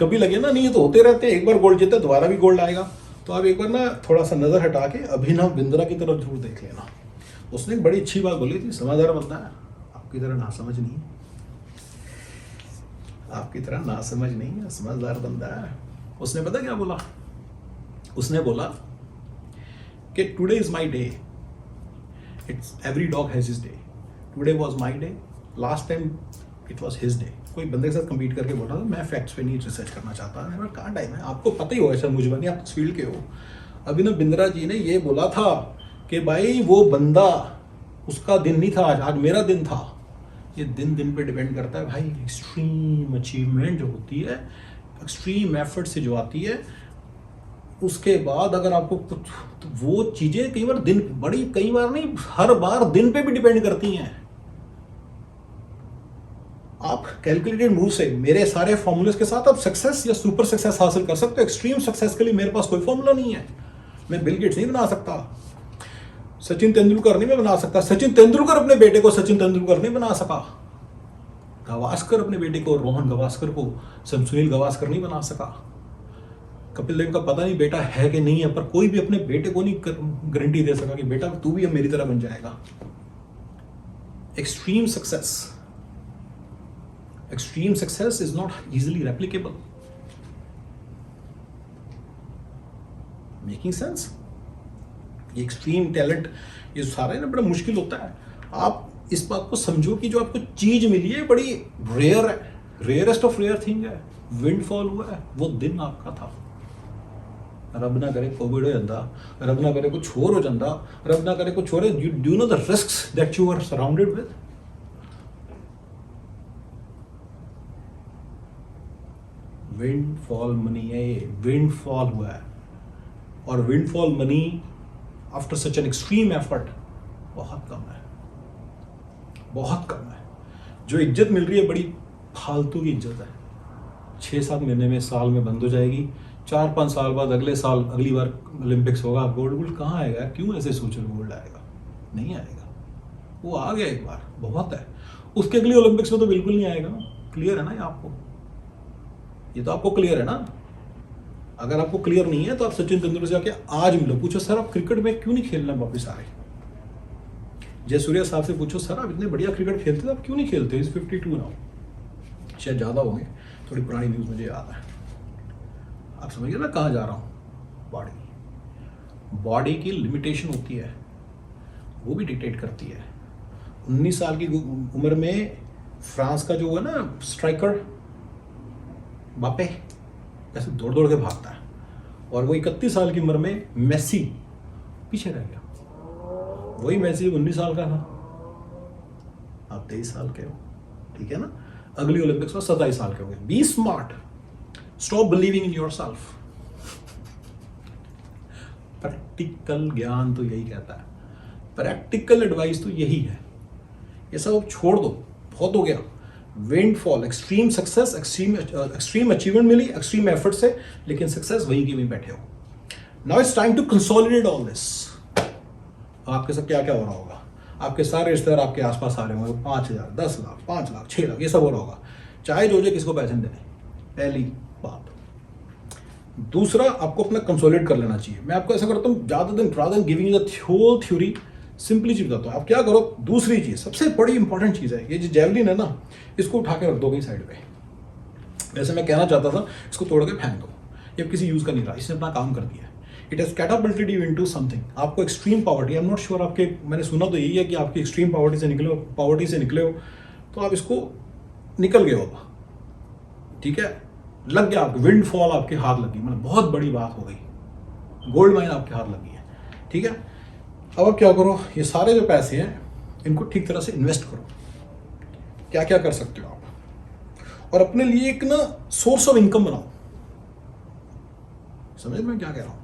कभी लगे ना नहीं ये तो होते रहते हैं, एक बार गोल्ड जीते दोबारा भी गोल्ड आएगा, तो आप एक बार ना थोड़ा सा नजर हटा के अभिनव बिंद्रा की तरफ जरूर देख लेना। उसने एक बड़ी अच्छी बात बोली थी, समझदार बंदा है, आपकी तरह ना समझ नहीं है, आपकी तरह ना समझ नहीं है, समझदार बंदा है। उसने पता क्या बोला? उसने बोला कि today is my day, it's every dog has his day, today was my day, last time it was his day. कोई बंदे के साथ कम्पीट करके बोल रहा था, मैं फैक्ट्स पे नहीं रिसर्च करना चाहता, मेरे पास कहाँ टाइम है, आपको पता ही होगा सर, मुझे नहीं, आप फील्ड के हो। अभिनव बिंद्रा जी ने ये बोला था कि भाई वो बंदा, उसका दिन नहीं था आज, आज मेरा दिन था। ये दिन दिन पे डिपेंड करता है भाई। एक्सट्रीम अचीवमेंट जो होती है, एक्सट्रीम एफर्ट से जो आती है, उसके बाद अगर आपको कुछ, तो वो चीजें कई बार दिन, बड़ी कई बार नहीं, हर बार दिन पे भी डिपेंड करती हैं। आप कैलकुलेटेड मूव से मेरे सारे फॉर्मूलेस के साथ आप सक्सेस या सुपर सक्सेस हासिल कर सकते हो। एक्सट्रीम सक्सेस के लिए मेरे पास कोई फॉर्मूला नहीं है। मैं बिल गेट्स नहीं बना सकता, सचिन तेंदुलकर नहीं मैं बना सकता, सचिन तेंदुलकर अपने बेटे को सचिन तेंदुलकर नहीं बना सका, गावस्कर अपने बेटे को, रोहन गावस्कर को सुनील गावस्कर नहीं बना सका, कपिल देव का पता नहीं बेटा है कि नहीं है, पर कोई भी अपने बेटे को नहीं गारंटी दे सका कि बेटा तू भी अब मेरी तरह बन जाएगा। Extreme success is not easily replicable. Making sense? ये एक्सट्रीम टैलेंट, ये सारा ना बड़ा मुश्किल होता है। आप इस बात को समझो कि जो आपको चीज मिली है बड़ी रेयर है, रेयरेस्ट ऑफ रेयर थिंग है। विंडफॉल हुआ है, वो दिन आपका था। रब ना करे कोविड हो जाता, रब ना करे कुछ और हो जाता, रब ना करे कुछ और, you do know the risks that you are surrounded with. Windfall money है, विंडफॉल हुआ है, और windfall money after such an extreme effort बहुत कम है, बहुत कम है। जो इज्जत मिल रही है बड़ी फालतू की इज्जत है, 6-7 महीने में, साल में बंद हो जाएगी, 4-5 साल बाद अगले साल अगली बार ओलंपिक्स होगा, गोल्ड कहाँ आएगा? क्यों ऐसे सोच रहे गोल्ड आएगा? नहीं आएगा, वो आ गया एक बार, बहुत है। उसके अगली ओलंपिक्स में तो बिल्कुल नहीं आएगा ना। क्लियर है ना ये आपको? ये तो आपको क्लियर है ना? अगर आपको क्लियर नहीं है तो आप सचिन तेंदुलकर से आके आज मिलो, पूछो सर आप क्रिकेट में क्यों नहीं खेलना वापिस आ रहे? जयसूर्या साहब से पूछो सर आप इतने बढ़िया क्रिकेट खेलते थे, आप क्यों नहीं खेलते? इस 52 नाउ, शायद ज़्यादा होंगे, थोड़ी पुरानी न्यूज़ मुझे याद है। आप समझिए ना कहाँ जा रहा हूँ। बॉडी की लिमिटेशन होती है, वो भी डिक्टेट करती है। 19 साल की उम्र में फ्रांस का जो है ना स्ट्राइकर बापे, ऐसे दौड़ दौड़ के भागता है, और वो 31 साल की उम्र में मेसी पीछे रह गया। वही मेसी 19 साल का था, आप 23 साल के हो, ठीक है ना? अगली ओलंपिक्स में 27 साल के होंगे। Be smart, stop believing in yourself. Practical ज्ञान तो यही कहता है, प्रैक्टिकल एडवाइस तो यही है। ये सब छोड़ दो, बहुत हो गया। Windfall, extreme success, extreme achievement मिली एक्सट्रीम एफर्ट से, लेकिन सक्सेस वहीं की वहीं बैठे हो। Now it's time to consolidate all this. आपके साथ क्या क्या हो रहा होगा? आपके सारे रिश्तेदार आपके आसपास आ रहे होंगे, 5,000, 10 लाख, 5 लाख, 6 लाख, ये सब हो रहा होगा। चाहे जो किसको पैसे देने, पहली बात। दूसरा, आपको अपना कंसोलिडेट कर लेना चाहिए। मैं आपको ऐसा करता हूँ, ज्यादा दिन rather than giving the whole theory, simply चीज बताता हूँ। आप क्या करो, दूसरी चीज, सबसे बड़ी इंपॉर्टेंट चीज है, ये जो जैवलिन है ना, इसको उठा के रख दो कहीं साइड पे। वैसे मैं कहना चाहता था इसको तोड़ के फेंक दो, ये किसी यूज का नहीं रहा, इसने अपना काम कर दिया। It has catapulted you into something. आपको extreme poverty, I am not sure, आपके, मैंने सुना तो यही है कि आपकी एक्सट्रीम पॉवर्टी से निकले हो, तो आप इसको निकल गए हो, ठीक है? लग गया आपको विंडफॉल, आपके हाथ लगी, मतलब बहुत बड़ी बात हो गई, गोल्ड माइन आपके हाथ लगी है, ठीक है? अब आप क्या करो, ये सारे जो पैसे हैं इनको ठीक तरह से इन्वेस्ट करो। क्या क्या कर सकते हो आप, और अपने लिए एक ना सोर्स ऑफ इनकम बनाओ। समझ में क्या कह रहा हूं?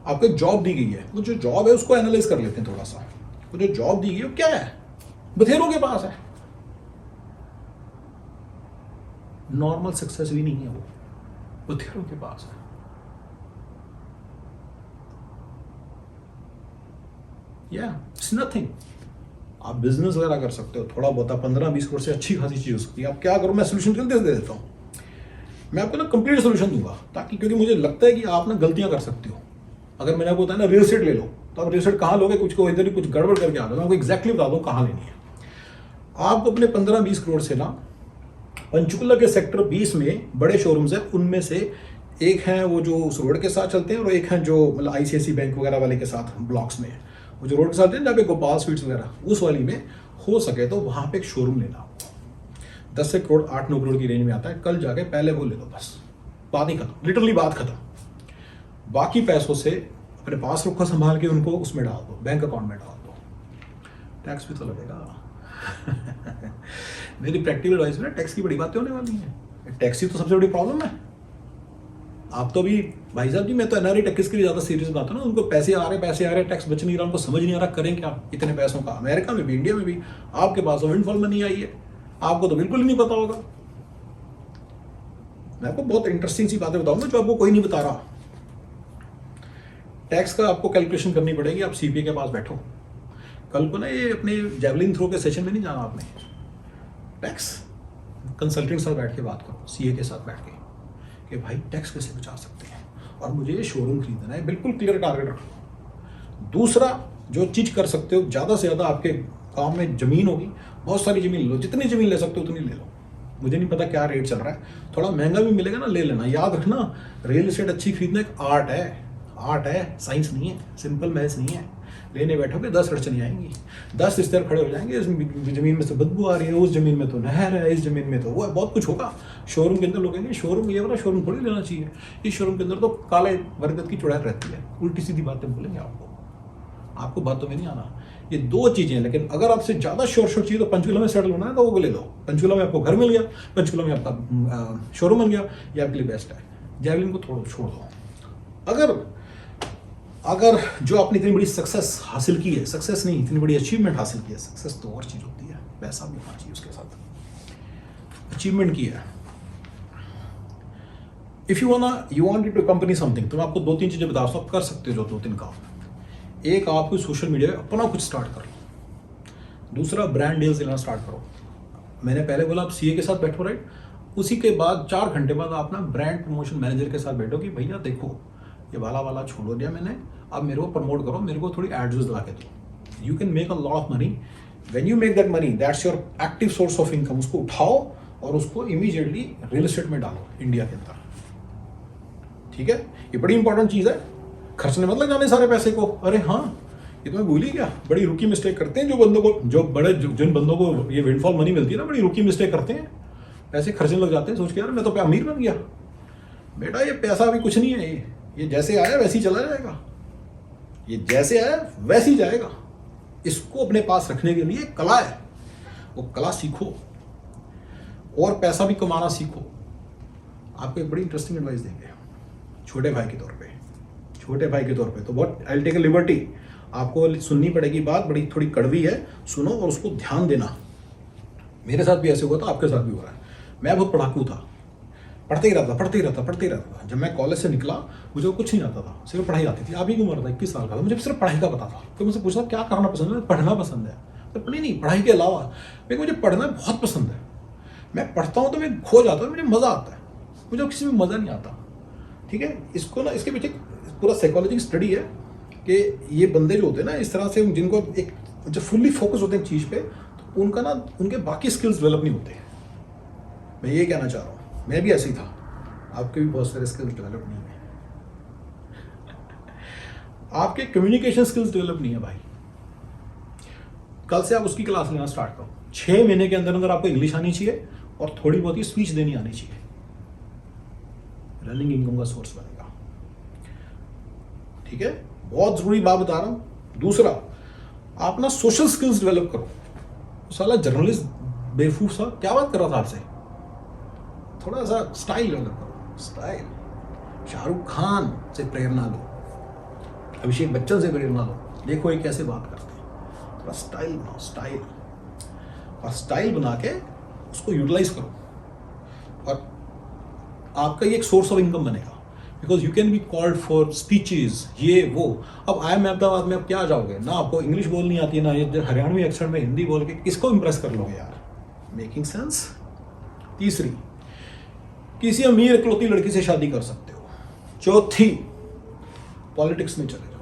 आपको एक जॉब दी गई है, वो जो जॉब है उसको एनालाइज कर लेते हैं थोड़ा सा। वो जो जॉब दी गई है वो क्या है? बथेरों के पास है, नॉर्मल सक्सेस भी नहीं है, वो बथेरों के पास है। It's nothing. आप बिजनेस वगैरह कर सकते हो, थोड़ा बहुत 15-20 करोड़ से अच्छी खासी चीज हो सकती है। आप क्या करो, मैं सोल्यूशन जल्दी दे देता हूँ। मैं आपको ना कंप्लीट सोल्यूशन दूंगा, ताकि क्योंकि मुझे लगता है कि आप ना गलतियां कर सकते हो। अगर मैंने आपको बताया ना रियल एस्टेट ले लो, तो आप रियल एस्टेट कहाँ लोगे, कुछ को इधर ही कुछ गड़बड़ करके आ जाओ। मैं आपको एग्जैक्टली बता दूँ कहाँ लेनी है। आप अपने 15-20 करोड़ से ना पंचकुला के सेक्टर 20 में बड़े शोरूम्स हैं, उनमें से एक है वो जो उस रोड के साथ चलते हैं, और एक है जो मतलब ICICI बैंक वगैरह वाले के साथ ब्लॉक्स में है। वो जो रोड के साथ है जहाँ पे गोपाल स्वीट्स वगैरह, उस वाली में हो सके तो वहाँ पे एक शोरूम लेना। 10 से करोड़ 8-9 करोड़ की रेंज में आता है। कल जाके पहले वो ले लो, बस बात ही खत्म, लिटरली बात खत्म। बाकी पैसों से अपने पास रखो संभाल के, उनको उसमें डाल दो, बैंक अकाउंट में डाल दो। टैक्स भी तो लगेगा। मेरी प्रैक्टिकल एडवाइस में टैक्स की बड़ी बातें होने वाली हैं। टैक्स ही तो सबसे बड़ी प्रॉब्लम है। आप तो अभी भाई साहब जी, मैं तो NRI टैक्स के लिए ज़्यादा सीरियस बात है ना। उनको पैसे आ रहे, टैक्स बच नहीं रहा, उनको समझ नहीं आ रहा करें क्या इतने पैसों का। अमेरिका में भी, इंडिया में भी आपके पास विंडफॉल मनी आई है, आपको तो बिल्कुल ही नहीं पता होगा। मैं आपको बहुत इंटरेस्टिंग सी बातें बताऊंगा जो आपको कोई नहीं बता रहा। टैक्स का आपको कैलकुलेशन करनी पड़ेगी। आप CPA के पास बैठो कल को ना, ये अपने जेवलिन थ्रो के सेशन में नहीं जाना आपने, टैक्स कंसल्टेंट साथ बैठ के बात करो, CA के साथ बैठ के कि भाई टैक्स कैसे बचा सकते हैं, और मुझे ये शोरूम खरीदना है। बिल्कुल क्लियर टारगेट रखो। दूसरा जो चीज कर सकते हो, ज़्यादा से ज़्यादा आपके गाँव में ज़मीन होगी, बहुत सारी ज़मीन लो, जितनी ज़मीन ले सकते हो उतनी ले लो। मुझे नहीं पता क्या रेट चल रहा है, थोड़ा महंगा भी मिलेगा ना, ले लेना। याद रखना, रियल एस्टेट अच्छी खरीदना एक आर्ट है, साइंस नहीं है, सिंपल मैथ्स नहीं है। लेने बैठोगे 10 अड़चने आएंगी, 10 रिश्तेदार खड़े हो जाएंगे, इस जमीन में से बदबू आ रही है, उस जमीन में तो नहर है, इस जमीन में तो वो है, बहुत कुछ होगा। शोरूम के अंदर लोग कहेंगे शोरूम ये वाला शोरूम थोड़ी लेना चाहिए, इस शोरूम के अंदर तो काले बरगद की चुड़ैल रहती है। उल्टी सीधी बातें बोलेंगे आपको बातों में नहीं आना। ये 2 चीजें हैं। लेकिन अगर आपसे ज्यादा श्योर चाहिए तो पंचकुला में सेटल होना है तो वो ले लो। पंचकुला में आपको घर मिल गया, पंचकुला में आपका शोरूम बन गया, ये आपके लिए बेस्ट है। जेवलिन को थोड़ा छोड़ दो। अगर जो आपने इतनी बड़ी सक्सेस हासिल की है, सक्सेस नहीं, इतनी बड़ी अचीवमेंट हासिल की है, सक्सेस तो और चीज होती है, पैसा भी होना चाहिए उसके साथ। अचीवमेंट की है, if you want to company something, तो मैं आपको 2-3 चीजें बता सकता हूँ, कर सकते हो जो 2-3 काम। एक, आप सोशल मीडिया पे अपना कुछ स्टार्ट कर लो। दूसरा, ब्रांड डील्स लेना स्टार्ट करो। मैंने पहले बोला आप CA के साथ बैठो, राइट। उसी के बाद 4 घंटे बाद आप ना ब्रांड प्रमोशन मैनेजर के साथ बैठो कि भैया देखो ये वाला छोड़ दिया मैंने, अब मेरे को प्रमोट करो, मेरे को थोड़ी एड्स लगा के दो। You can make a lot of money. When you make that money, that's your active source of income. उसको उठाओ और उसको इमीडिएटली रियल एस्टेट में डालो इंडिया के अंदर। ठीक है, ये बड़ी इंपॉर्टेंट चीज है। खर्चने मतलब जाने सारे पैसे को। अरे हाँ, ये तो मैं भूल ही गया, बड़ी रुकी मिस्टेक करते हैं जिन बंदों को ये विंडफॉल मनी मिलती है ना, बड़ी रुकी मिस्टेक करते हैं, पैसे खर्चने लग जाते हैं सोच के यार मैं तो अमीर बन गया। बेटा ये पैसा अभी कुछ नहीं है, ये जैसे आया वैसे ही चला जाएगा, ये जैसे आया वैसे ही जाएगा। इसको अपने पास रखने के लिए कला है, वो कला सीखो और पैसा भी कमाना सीखो। आपको एक बड़ी इंटरेस्टिंग एडवाइस देंगे छोटे भाई के तौर पे, तो बहुत I will take a liberty. आपको सुननी पड़ेगी बात, बड़ी थोड़ी कड़वी है, सुनो और उसको ध्यान देना। मेरे साथ भी ऐसे हुआ था, आपके साथ भी हो रहा है। मैं बहुत पढ़ाकू था, पढ़ते ही रहता था। जब मैं कॉलेज से निकला मुझे कुछ नहीं आता था, सिर्फ पढ़ाई आती थी। आप ही की उम्र था, 21 साल का था, मुझे सिर्फ पढ़ाई का पता था। तो मुझसे पूछा क्या करना पसंद है, पढ़ना पसंद है। तो पढ़ाई के अलावा मुझे पढ़ना बहुत पसंद है। मैं पढ़ता हूँ तो मैं खो जाता हूँ, मुझे मज़ा आता है, मुझे किसी में मज़ा नहीं आता। ठीक है, इसको ना, इसके पीछे पूरा साइकोलॉजी स्टडी है कि ये बंदे जो होते हैं ना इस तरह से, जिनको एक जब फुल्ली फोकस होते हैं चीज़ पे, तो उनका ना उनके बाकी स्किल्स डेवलप नहीं होते। मैं ये कहना चाह रहा हूँ, मैं भी ऐसे ही था, आपके भी बहुत सारे स्किल्स डेवलप नहीं है। आपके कम्युनिकेशन स्किल्स डेवलप नहीं है भाई। कल से आप उसकी क्लास लेना स्टार्ट करो। 6 महीने के अंदर आपको इंग्लिश आनी चाहिए और थोड़ी बहुत ही स्पीच देनी आनी चाहिए। रनिंग इनकम का सोर्स बनेगा। ठीक है, बहुत जरूरी बात बता रहा हूं। दूसरा, आप ना सोशल स्किल्स डेवलप करो। साला जर्नलिस्ट बेवकूफ सा क्या बात कर रहा था आपसे, थोड़ा सा स्टाइल डेवलप करो। स्टाइल, शाहरुख खान से प्रेरणा लो, अभिषेक बच्चन से प्रेरणा लो, देखो ये कैसे बात करते हैं। थोड़ा स्टाइल बनाओ, स्टाइल, और स्टाइल बना के उसको यूटिलाइज करो और आपका ये एक सोर्स ऑफ इनकम बनेगा। Because you can be called for speeches, ये वो। अब IIM अहमदाबाद में आप क्या जाओगे ना, आपको इंग्लिश बोलनी आती है ना, ये हरियाणवी एक्सेंट में हिंदी बोल के किसको इंप्रेस कर लोगे यार। Making sense. तीसरी, किसी अमीर इकलौती लड़की से शादी कर सकते हो। चौथी, पॉलिटिक्स में चले जाओ,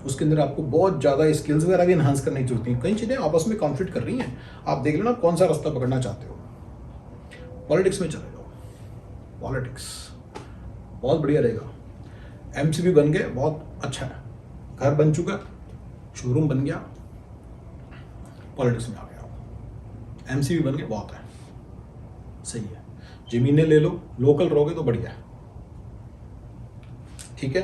उसके अंदर आपको बहुत ज़्यादा स्किल्स वगैरह भी इन्हांस करने की जरूरत है। कई चीज़ें आपस में कॉन्फ्लिक्ट कर रही हैं, आप देख लेना कौन सा रास्ता पकड़ना चाहते हो। पॉलिटिक्स में चले जाओ, पॉलिटिक्स बहुत बढ़िया रहेगा। एमसीबी बन गए, बहुत अच्छा है, घर बन चुका, शोरूम बन गया, पॉलिटिक्स में आ गया। एमसीबी बन गए, बहुत है, सही है। जमीनें ले लो, लोकल रहोगे तो बढ़िया है, ठीक है।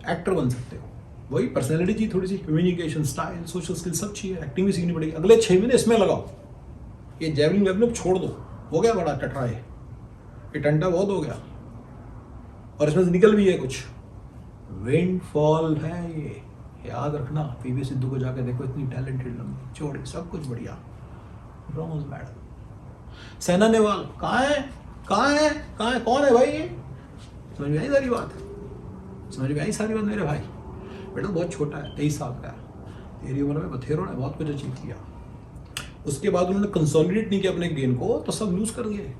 एक्टर बन सकते हो, वही पर्सनैलिटी चाहिए, थोड़ी सी कम्युनिकेशन स्टाइल, सोशल स्किल सब चाहिए, एक्टिंग भी सीखनी पड़ेगी। अगले 6 महीने इसमें लगाओ, ये जैवलिन वेवलिन छोड़ दो, हो गया बड़ा टटरा, ये टंटा बहुत हो गया, और इसमें से निकल भी है कुछ। विंडफॉल है ये, याद रखना। पीवी सिद्धू को जाके देखो, इतनी टैलेंटेड, लंबी चौड़ी, सब कुछ बढ़िया, ब्रॉन्ज मेडल। सैना नेहवाल कहाँ है, कौन है भाई ये? समझ में आई सारी बात, समझ में आई सारी बात मेरे भाई। बेटा बहुत छोटा है, 23 साल का है, तेरी उम्र में बथेरों ने बहुत कुछ अचीव किया। उसके बाद उन्होंने कंसोलिडेट नहीं किया अपने गेन को, तो सब लूज कर दिए।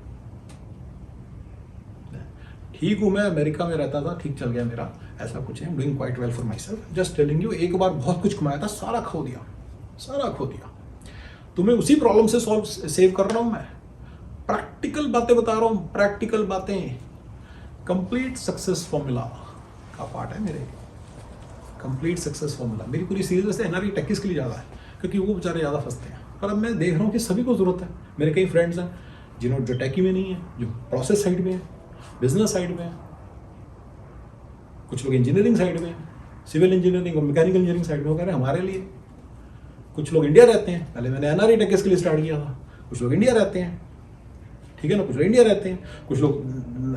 ठीक हूँ, मैं अमेरिका में रहता था, ठीक चल गया मेरा, ऐसा कुछ है, doing quite well for my self, just telling you. एक बार बहुत कुछ कमाया था, सारा खो दिया। तुम्हें उसी प्रॉब्लम से सेव कर रहा हूँ मैं, प्रैक्टिकल बातें बता रहा हूँ, प्रैक्टिकल बातें। कंप्लीट सक्सेस फॉर्मूला का पार्ट है मेरे, कंप्लीट सक्सेस फॉर्मूला। मेरी पूरी सीरीज वैसे एनआरई टेक्स के लिए ज़्यादा है, क्योंकि वो बेचारे ज़्यादा फंसते हैं, पर अब मैं देख रहा हूँ कि सभी को ज़रूरत है। मेरे कई फ्रेंड्स हैं जिन्होंने, जो टेकी में नहीं है, जो प्रोसेस साइड में है, बिजनेस साइड में है, कुछ लोग इंजीनियरिंग साइड में है, सिविल इंजीनियरिंग और मैकेनिकल इंजीनियरिंग साइड में, वो कह रहे हैं हमारे लिए। कुछ लोग इंडिया रहते हैं, पहले मैंने एनआरई टेक्स के लिए स्टार्ट किया था, कुछ लोग इंडिया रहते हैं, ठीक है ना, कुछ लोग इंडिया रहते हैं, कुछ लोग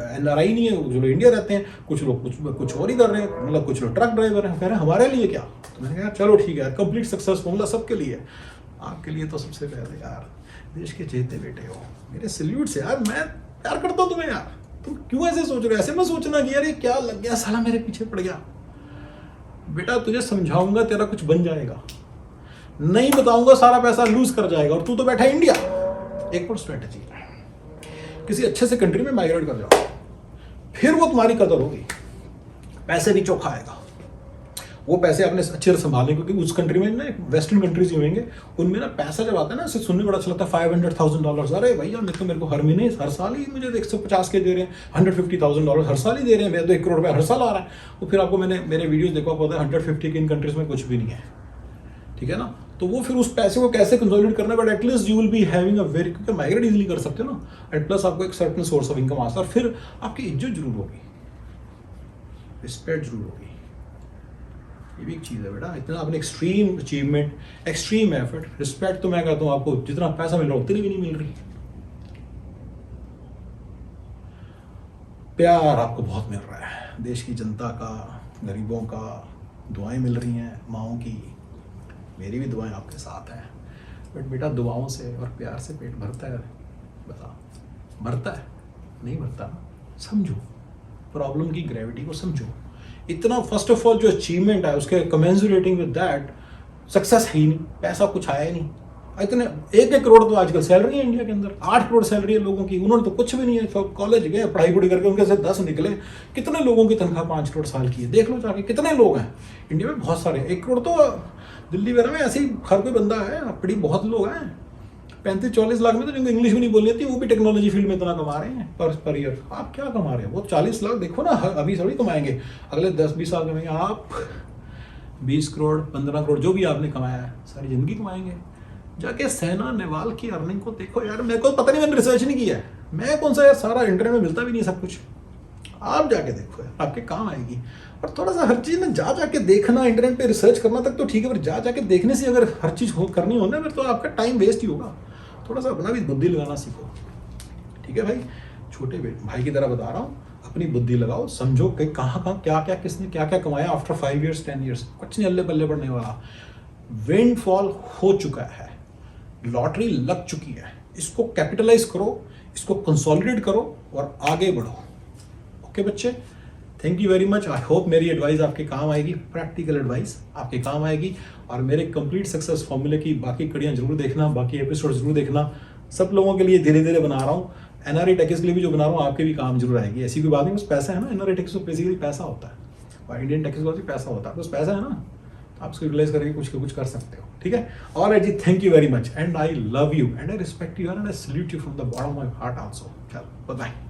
एनआरआई नहीं है, कुछ लोग इंडिया रहते हैं, कुछ लोग कुछ और ही कर रहे हैं, मतलब कुछ लोग ट्रक ड्राइवर हैं, कह रहे हैं हमारे लिए क्या। तो मैंने कहा चलो ठीक है यार, कंप्लीट सक्सेस फॉर्मूला सबके लिए। आपके लिए तो सबसे पहले यार, देश के चहेते बेटे हो, मेरे सल्यूट से यार, मैं प्यार करता हूँ तुम्हें यार। तुम क्यों ऐसे सोच रहे हो? ऐसे मत सोचना कि यार ये क्या लग गया साला, मेरे पीछे पड़ गया। बेटा तुझे समझाऊंगा, तेरा कुछ बन जाएगा, नहीं बताऊंगा सारा पैसा लूज कर जाएगा, और तू तो बैठा इंडिया। एक और स्ट्रेटेजी, किसी अच्छे से कंट्री में माइग्रेट कर जाओ, फिर वो तुम्हारी कदर होगी, पैसे भी चौखा आएगा। वो पैसे आपने अच्छे से संभालने, क्योंकि उस कंट्री में ना, वेस्टर्न कंट्रीज ही होंगे, उनमें ना पैसा जब आता है ना, उससे सुनने में बड़ा अच्छा लगता है, $500,000। अरे भैया मेरे को हर महीने, हर साल ही मुझे 150 के दे रहे हैं, $150,000 हर साल ही दे रहे हैं, मेरा तो 1 करोड़ रुपया हर साल आ रहा है। तो फिर आपको मैंने मेरे वीडियोस देखो, आपको पता है 150 के इन कंट्रीज में कुछ भी नहीं है, ठीक है ना। तो वो फिर उस पैसे को कैसे कंसोलिडेट करना है, but at least you will be having a very, क्योंकि माइग्रेट इजीली कर सकते हो ना, एंड प्लस आपको एक सर्टेन सोर्स ऑफ इनकम आता है, और फिर आपकी इज्जत जरूर होगी, रिस्पेक्ट जरूर होगी। ये भी एक चीज़ है बेटा, इतना आपने extreme achievement, extreme effort, respect तो मैं कहता हूँ आपको जितना पैसा मिल रहा है उतनी भी नहीं मिल रही। प्यार आपको बहुत मिल रहा है, देश की जनता का, गरीबों का, दुआएं मिल रही हैं माँओं की, मेरी भी दुआएं आपके साथ हैं। बट बेटा दुआओं से और प्यार से पेट भरता है? बता, भरता है? नहीं भरता। समझो प्रॉब्लम की ग्रेविटी को, समझो। इतना फर्स्ट ऑफ ऑल जो अचीवमेंट है उसके कमेंसुरेटिंग विद दैट सक्सेस है ही नहीं, पैसा कुछ आया ही नहीं। इतने 1-1 करोड़ तो आजकल सैलरी है इंडिया के अंदर, 8 करोड़ सैलरी है लोगों की, उन्होंने तो कुछ भी नहीं है, सब कॉलेज गए, पढ़ाई पूरी करके उनके से 10 निकले। कितने लोगों की तनख्वाह 5 करोड़ साल की है, देख लो जाके कितने लोग हैं इंडिया में, बहुत सारे। 1 करोड़ तो दिल्ली वगैरह में ऐसे ही हर कोई बंदा है, बड़ी बहुत लोग हैं। 35-40 लाख में तो जिनको इंग्लिश भी नहीं बोलनी आती, वो भी टेक्नोलॉजी फील्ड में इतना कमा रहे हैं पर ईयर। आप क्या कमा रहे हैं? वो 40 लाख देखो ना, अभी थोड़ी कमाएंगे, अगले 10-20 साल कमाएंगे। आप 20 करोड़ 15 करोड़ जो भी आपने कमाया है सारी जिंदगी कमाएंगे। जाके सैना नेहवाल की अर्निंग को देखो यार, मेरे को पता नहीं, मैंने रिसर्च नहीं किया है, मैं कौन सा यार, सारा इंटरनेट में मिलता भी नहीं सब कुछ। आप जाके देखो यार, आपके काम आएगी। और थोड़ा सा हर चीज़ में जा जाके देखना, इंटरनेट पे रिसर्च करना तक तो ठीक है, पर जा जाके देखने से अगर हर चीज़ करनी हो ना, फिर तो आपका टाइम वेस्ट ही होगा। थोड़ा सा अपना भी बुद्धि लगाना सीखो, ठीक है भाई। छोटे भाई की तरह बता रहा हूँ, अपनी बुद्धि लगाओ, समझो कि कहाँ क्या क्या किसने क्या क्या कमाया आफ्टर 5 ईयर्स 10 ईयर्स। कुछ नहीं अल्ले पल्ले पड़ने वाला। विंडफॉल हो चुका है, लॉटरी लग चुकी है, इसको कैपिटलाइज करो, इसको कंसोलिडेट करो और आगे बढ़ो। ओके बच्चे, thank you very much. I hope मेरी एडवाइस आपके काम आएगी, प्रैक्टिकल एडवाइस आपके काम आएगी। और मेरे कंप्लीट सक्सेस फॉर्मूले की बाकी कड़ियाँ जरूर देखना, बाकी एपिसोड जरूर देखना। सब लोगों के लिए धीरे धीरे बना रहा हूँ, एनआरई टैक्स के लिए भी जो बना रहा हूँ आपके भी काम जरूर आएगी, ऐसी कोई बात नहीं, बस पैसा है ना, एनआरई टैक्स तो बेसिकली पैसा होता है और इंडियन टैक्स का भी पैसा होता है, बस पैसा है ना, आप इसको यूटिलाइज करके कुछ कर सकते हो, ठीक है। ऑलराइट जी, thank you very much and I love you and I respect you and I salute you from the bottom of my heart also. चलो बाय बाय।